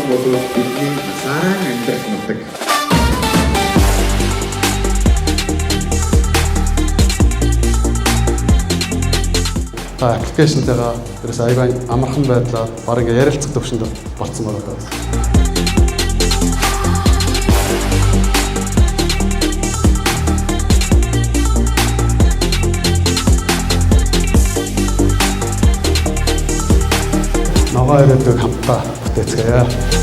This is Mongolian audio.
모두 бидний сайн амьдрах нутаг. Аппликейшнтэйгээ ерөөс аягүй амархан байдлаар баг ингээ ярилцах төвшөнд болцсон байгаа. Ногоо ирээдүйг хамтдаа бүтээцгээе.